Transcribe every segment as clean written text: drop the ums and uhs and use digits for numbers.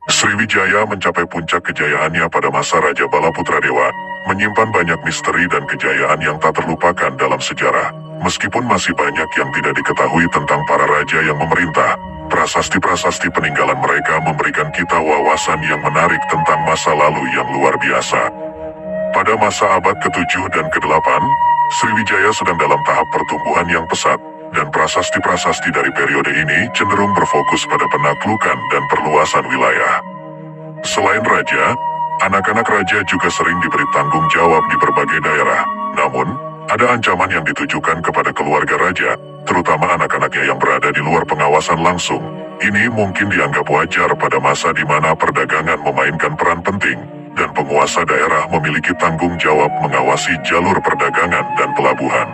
Sriwijaya mencapai puncak kejayaannya pada masa Raja Balaputradewa, menyimpan banyak misteri dan kejayaan yang tak terlupakan dalam sejarah. Meskipun masih banyak yang tidak diketahui tentang para raja yang memerintah, prasasti-prasasti peninggalan mereka memberikan kita wawasan yang menarik tentang masa lalu yang luar biasa. Pada masa abad ke-7 dan ke-8, Sriwijaya sedang dalam tahap pertumbuhan yang pesat, dan prasasti-prasasti dari periode ini cenderung berfokus pada penaklukan dan perluasan wilayah. Selain raja, anak-anak raja juga sering diberi tanggung jawab di berbagai daerah. Namun, ada ancaman yang ditujukan kepada keluarga raja, terutama anak-anaknya yang berada di luar pengawasan langsung. Ini mungkin dianggap wajar pada masa di mana perdagangan memainkan peran penting, dan penguasa daerah memiliki tanggung jawab mengawasi jalur perdagangan dan pelabuhan.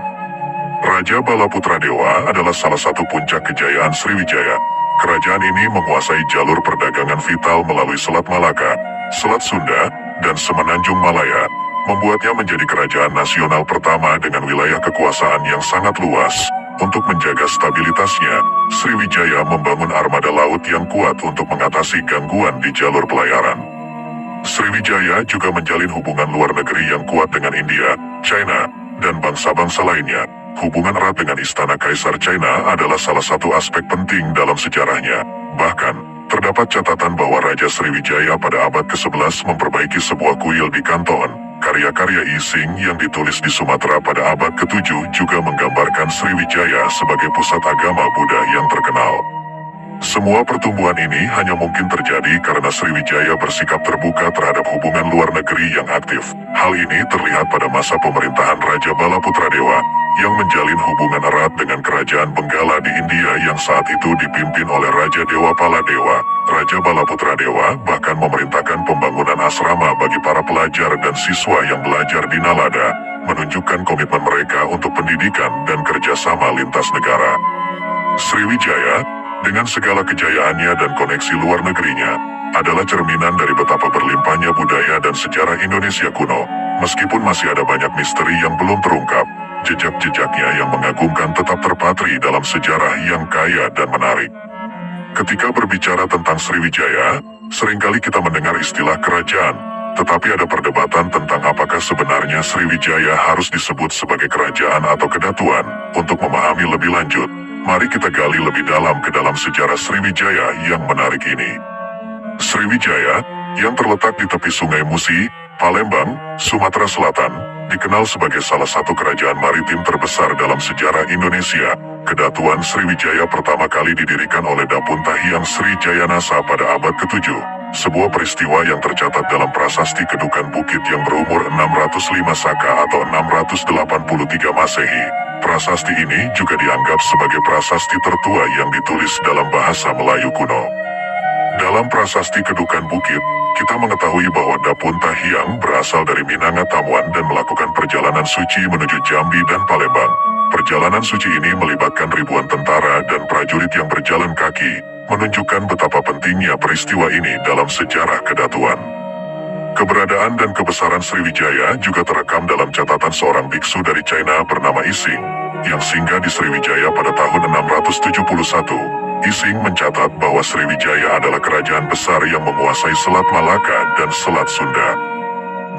Raja Balaputradewa adalah salah satu puncak kejayaan Sriwijaya. Kerajaan ini menguasai jalur perdagangan vital melalui Selat Malaka, Selat Sunda, dan Semenanjung Malaya, membuatnya menjadi kerajaan nasional pertama dengan wilayah kekuasaan yang sangat luas. Untuk menjaga stabilitasnya, Sriwijaya membangun armada laut yang kuat untuk mengatasi gangguan di jalur pelayaran. Sriwijaya juga menjalin hubungan luar negeri yang kuat dengan India, China, dan bangsa-bangsa lainnya. Hubungan erat dengan Istana Kaisar China adalah salah satu aspek penting dalam sejarahnya. Bahkan, terdapat catatan bahwa Raja Sriwijaya pada abad ke-11 memperbaiki sebuah kuil di Kanton. Karya-karya Ising yang ditulis di Sumatera pada abad ke-7 juga menggambarkan Sriwijaya sebagai pusat agama Buddha yang terkenal. Semua pertumbuhan ini hanya mungkin terjadi karena Sriwijaya bersikap terbuka terhadap hubungan luar negeri yang aktif. Hal ini terlihat pada masa pemerintahan Raja Balaputradewa, yang menjalin hubungan erat dengan kerajaan Benggala di India yang saat itu dipimpin oleh Raja Dewapala Dewa. Raja Balaputradewa bahkan memerintahkan pembangunan asrama bagi para pelajar dan siswa yang belajar di Nalanda, menunjukkan komitmen mereka untuk pendidikan dan kerjasama lintas negara. Sriwijaya, dengan segala kejayaannya dan koneksi luar negerinya, adalah cerminan dari betapa berlimpahnya budaya dan sejarah Indonesia kuno. Meskipun masih ada banyak misteri yang belum terungkap, jejak-jejaknya yang mengagumkan tetap terpatri dalam sejarah yang kaya dan menarik. Ketika berbicara tentang Sriwijaya, seringkali kita mendengar istilah kerajaan, tetapi ada perdebatan tentang apakah sebenarnya Sriwijaya harus disebut sebagai kerajaan atau kedatuan. Untuk memahami lebih lanjut, mari kita gali lebih dalam ke dalam sejarah Sriwijaya yang menarik ini. Sriwijaya, yang terletak di tepi Sungai Musi, Palembang, Sumatera Selatan, dikenal sebagai salah satu kerajaan maritim terbesar dalam sejarah Indonesia. Kedatuan Sriwijaya pertama kali didirikan oleh Dapunta Hyang Sri Jayanasa pada abad ke-7, sebuah peristiwa yang tercatat dalam prasasti Kedukan Bukit yang berumur 605 Saka atau 683 Masehi. Prasasti ini juga dianggap sebagai prasasti tertua yang ditulis dalam bahasa Melayu kuno. Dalam prasasti Kedukan Bukit, kita mengetahui bahwa Dapunta Hyang berasal dari Minangkabau dan melakukan perjalanan suci menuju Jambi dan Palembang. Perjalanan suci ini melibatkan ribuan tentara dan prajurit yang berjalan kaki, menunjukkan betapa pentingnya peristiwa ini dalam sejarah kedatuan. Keberadaan dan kebesaran Sriwijaya juga terekam dalam catatan seorang biksu dari China bernama Ising, yang singgah di Sriwijaya pada tahun 671. Ising mencatat bahwa Sriwijaya adalah kerajaan besar yang menguasai Selat Malaka dan Selat Sunda.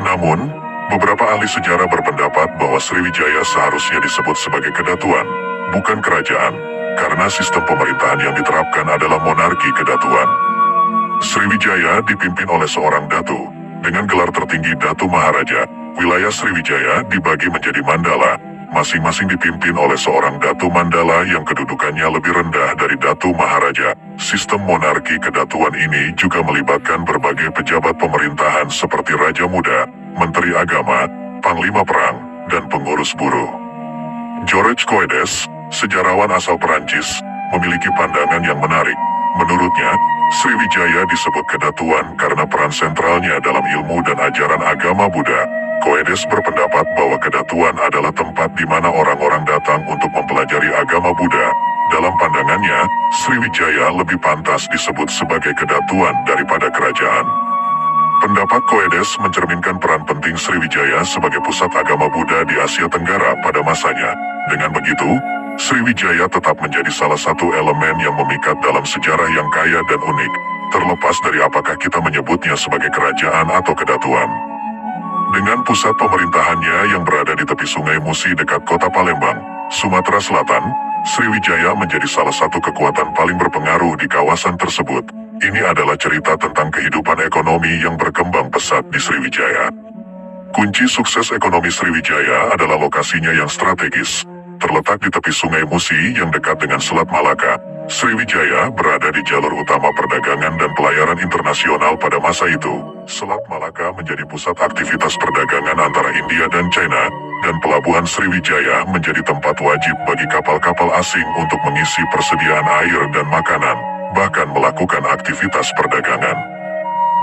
Namun, beberapa ahli sejarah berpendapat bahwa Sriwijaya seharusnya disebut sebagai kedatuan, bukan kerajaan, karena sistem pemerintahan yang diterapkan adalah monarki kedatuan. Sriwijaya dipimpin oleh seorang datu, dengan gelar tertinggi Datu Maharaja. Wilayah Sriwijaya dibagi menjadi mandala, masing-masing dipimpin oleh seorang Datu Mandala yang kedudukannya lebih rendah dari Datu Maharaja. Sistem monarki kedatuan ini juga melibatkan berbagai pejabat pemerintahan seperti Raja Muda, Menteri Agama, Panglima Perang, dan pengurus buruh. Georges Coedes, sejarawan asal Perancis, memiliki pandangan yang menarik. Menurutnya, Sriwijaya disebut kedatuan karena peran sentralnya dalam ilmu dan ajaran agama Buddha. Coedes berpendapat bahwa kedatuan adalah tempat di mana orang-orang datang untuk mempelajari agama Buddha. Dalam pandangannya, Sriwijaya lebih pantas disebut sebagai kedatuan daripada kerajaan. Pendapat Coedes mencerminkan peran penting Sriwijaya sebagai pusat agama Buddha di Asia Tenggara pada masanya. Dengan begitu, Sriwijaya tetap menjadi salah satu elemen yang memikat dalam sejarah yang kaya dan unik. terlepas dari apakah kita menyebutnya sebagai kerajaan atau kedatuan. Dengan pusat pemerintahannya yang berada di tepi Sungai Musi dekat kota Palembang, Sumatera Selatan, Sriwijaya menjadi salah satu kekuatan paling berpengaruh di kawasan tersebut. Ini adalah cerita tentang kehidupan ekonomi yang berkembang pesat di Sriwijaya. Kunci sukses ekonomi Sriwijaya adalah lokasinya yang strategis. Terletak di tepi Sungai Musi yang dekat dengan Selat Malaka, Sriwijaya berada di jalur utama perdagangan dan pelayaran internasional pada masa itu. Selat Malaka menjadi pusat aktivitas perdagangan antara India dan China, dan pelabuhan Sriwijaya menjadi tempat wajib bagi kapal-kapal asing untuk mengisi persediaan air dan makanan, bahkan melakukan aktivitas perdagangan.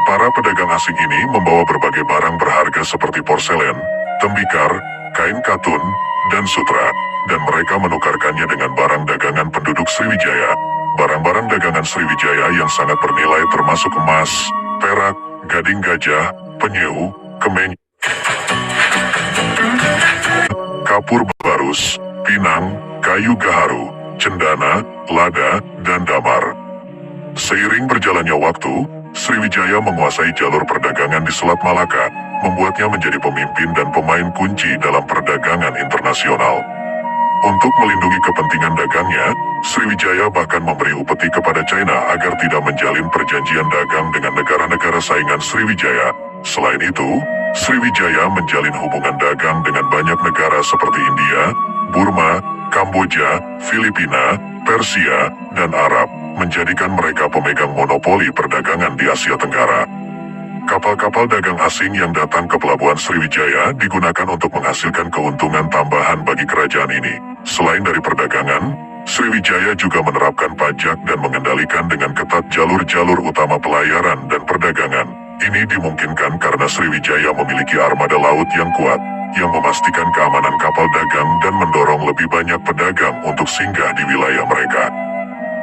Para pedagang asing ini membawa berbagai barang berharga seperti porselen, tembikar, kain katun, dan sutra, dan mereka menukarkannya dengan barang dagangan penduduk Sriwijaya. Barang-barang dagangan Sriwijaya yang sangat bernilai termasuk emas, perak, gading gajah, penyu, kemenyan, kapur barus, pinang, kayu gaharu, cendana, lada, dan damar. Seiring berjalannya waktu, Sriwijaya menguasai jalur perdagangan di Selat Malaka, membuatnya menjadi pemimpin dan pemain kunci dalam perdagangan internasional. Untuk melindungi kepentingan dagangnya, Sriwijaya bahkan memberi upeti kepada China agar tidak menjalin perjanjian dagang dengan negara-negara saingan Sriwijaya. Selain itu, Sriwijaya menjalin hubungan dagang dengan banyak negara seperti India, Burma, Kamboja, Filipina, Persia, dan Arab, menjadikan mereka pemegang monopoli perdagangan di Asia Tenggara. Kapal-kapal dagang asing yang datang ke pelabuhan Sriwijaya digunakan untuk menghasilkan keuntungan tambahan bagi kerajaan ini. Selain dari perdagangan, Sriwijaya juga menerapkan pajak dan mengendalikan dengan ketat jalur-jalur utama pelayaran dan perdagangan. Ini dimungkinkan karena Sriwijaya memiliki armada laut yang kuat, yang memastikan keamanan kapal dagang dan mendorong lebih banyak pedagang untuk singgah di wilayah mereka.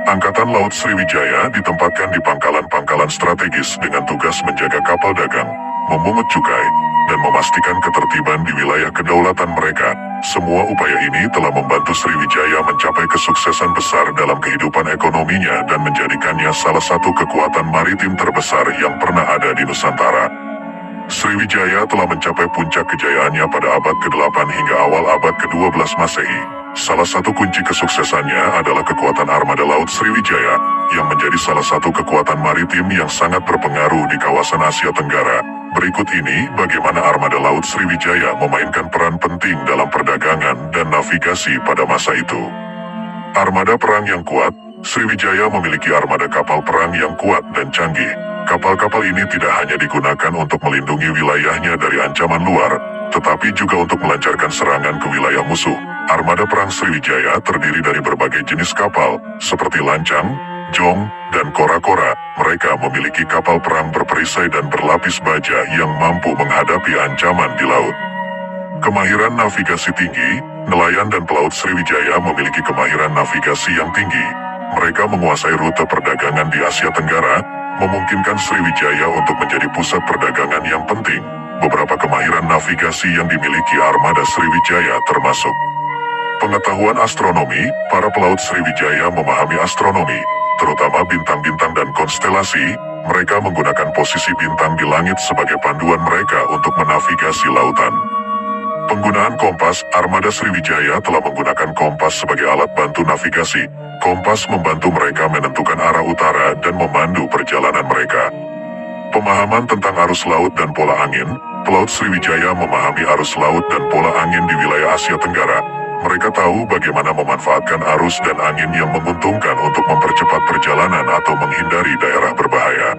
Angkatan Laut Sriwijaya ditempatkan di pangkalan-pangkalan strategis dengan tugas menjaga kapal dagang, memungut cukai, dan memastikan ketertiban di wilayah kedaulatan mereka. Semua upaya ini telah membantu Sriwijaya mencapai kesuksesan besar dalam kehidupan ekonominya dan menjadikannya salah satu kekuatan maritim terbesar yang pernah ada di Nusantara. Sriwijaya telah mencapai puncak kejayaannya pada abad ke-8 hingga awal abad ke-12 Masehi. Salah satu kunci kesuksesannya adalah kekuatan armada laut Sriwijaya, yang menjadi salah satu kekuatan maritim yang sangat berpengaruh di kawasan Asia Tenggara. Berikut ini bagaimana armada laut Sriwijaya memainkan peran penting dalam perdagangan dan navigasi pada masa itu. Armada perang yang kuat, Sriwijaya memiliki armada kapal perang yang kuat dan canggih. Kapal-kapal ini tidak hanya digunakan untuk melindungi wilayahnya dari ancaman luar, tetapi juga untuk melancarkan serangan ke wilayah musuh. Armada perang Sriwijaya terdiri dari berbagai jenis kapal, seperti lancang, jong, dan kora-kora. Mereka memiliki kapal perang berperisai dan berlapis baja yang mampu menghadapi ancaman di laut. Kemahiran navigasi tinggi, nelayan dan pelaut Sriwijaya memiliki kemahiran navigasi yang tinggi. Mereka menguasai rute perdagangan di Asia Tenggara, memungkinkan Sriwijaya untuk menjadi pusat perdagangan yang penting. Beberapa kemahiran navigasi yang dimiliki armada Sriwijaya termasuk pengetahuan astronomi. Para pelaut Sriwijaya memahami astronomi, terutama bintang-bintang dan konstelasi. Mereka menggunakan posisi bintang di langit sebagai panduan mereka untuk menavigasi lautan. Penggunaan kompas, armada Sriwijaya telah menggunakan kompas sebagai alat bantu navigasi. Kompas membantu mereka menentukan arah utara dan memandu perjalanan mereka. Pemahaman tentang arus laut dan pola angin, pelaut Sriwijaya memahami arus laut dan pola angin di wilayah Asia Tenggara. Mereka tahu bagaimana memanfaatkan arus dan angin yang menguntungkan untuk mempercepat perjalanan atau menghindari daerah berbahaya.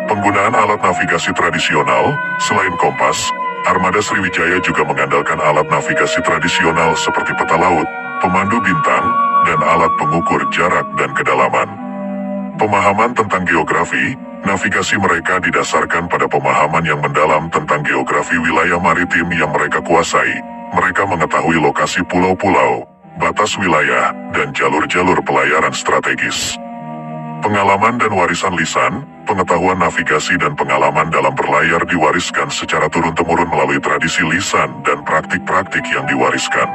Penggunaan alat navigasi tradisional, selain kompas, armada Sriwijaya juga mengandalkan alat navigasi tradisional seperti peta laut, pemandu bintang, dan alat pengukur jarak dan kedalaman. Pemahaman tentang geografi, navigasi mereka didasarkan pada pemahaman yang mendalam tentang geografi wilayah maritim yang mereka kuasai. Mereka mengetahui lokasi pulau-pulau, batas wilayah, dan jalur-jalur pelayaran strategis. Pengalaman dan warisan lisan, pengetahuan navigasi dan pengalaman dalam berlayar diwariskan secara turun-temurun melalui tradisi lisan dan praktik-praktik yang diwariskan.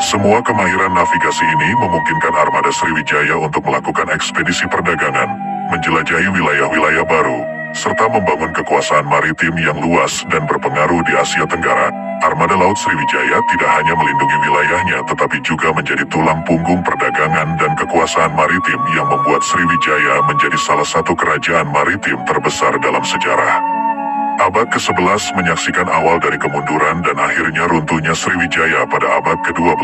Semua kemahiran navigasi ini memungkinkan armada Sriwijaya untuk melakukan ekspedisi perdagangan, menjelajahi wilayah-wilayah baru, serta membangun kekuasaan maritim yang luas dan berpengaruh di Asia Tenggara. Armada Laut Sriwijaya tidak hanya melindungi wilayahnya tetapi juga menjadi tulang punggung perdagangan dan kekuasaan maritim yang membuat Sriwijaya menjadi salah satu kerajaan maritim terbesar dalam sejarah. Abad ke-11 menyaksikan awal dari kemunduran dan akhirnya runtuhnya Sriwijaya pada abad ke-12.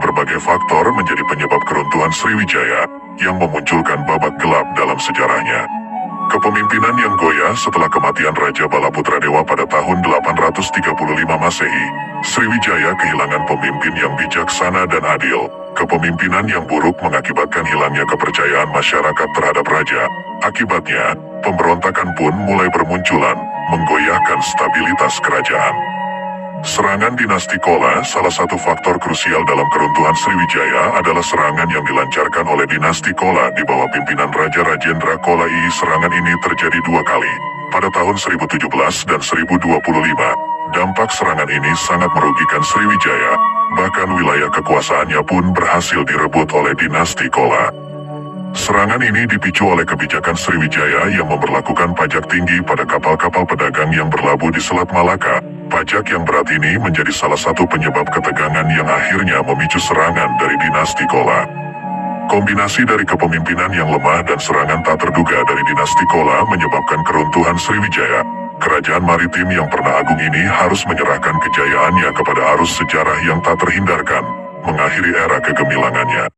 Berbagai faktor menjadi penyebab keruntuhan Sriwijaya yang memunculkan babak gelap dalam sejarahnya. Kepemimpinan yang goyah setelah kematian Raja Balaputra Dewa pada tahun 835 Masehi, Sriwijaya kehilangan pemimpin yang bijaksana dan adil. Kepemimpinan yang buruk mengakibatkan hilangnya kepercayaan masyarakat terhadap raja. Akibatnya, pemberontakan pun mulai bermunculan, menggoyahkan stabilitas kerajaan. Serangan dinasti Chola, salah satu faktor krusial dalam keruntuhan Sriwijaya adalah serangan yang dilancarkan oleh dinasti Chola di bawah pimpinan Raja Rajendra Chola I. Serangan ini terjadi 2 kali, pada tahun 1017 dan 1025. Dampak serangan ini sangat merugikan Sriwijaya, bahkan wilayah kekuasaannya pun berhasil direbut oleh dinasti Chola. Serangan ini dipicu oleh kebijakan Sriwijaya yang memberlakukan pajak tinggi pada kapal-kapal pedagang yang berlabuh di Selat Malaka. Pajak yang berat ini menjadi salah satu penyebab ketegangan yang akhirnya memicu serangan dari dinasti Chola. Kombinasi dari kepemimpinan yang lemah dan serangan tak terduga dari dinasti Chola menyebabkan keruntuhan Sriwijaya. Kerajaan maritim yang pernah agung ini harus menyerahkan kejayaannya kepada arus sejarah yang tak terhindarkan, mengakhiri era kegemilangannya.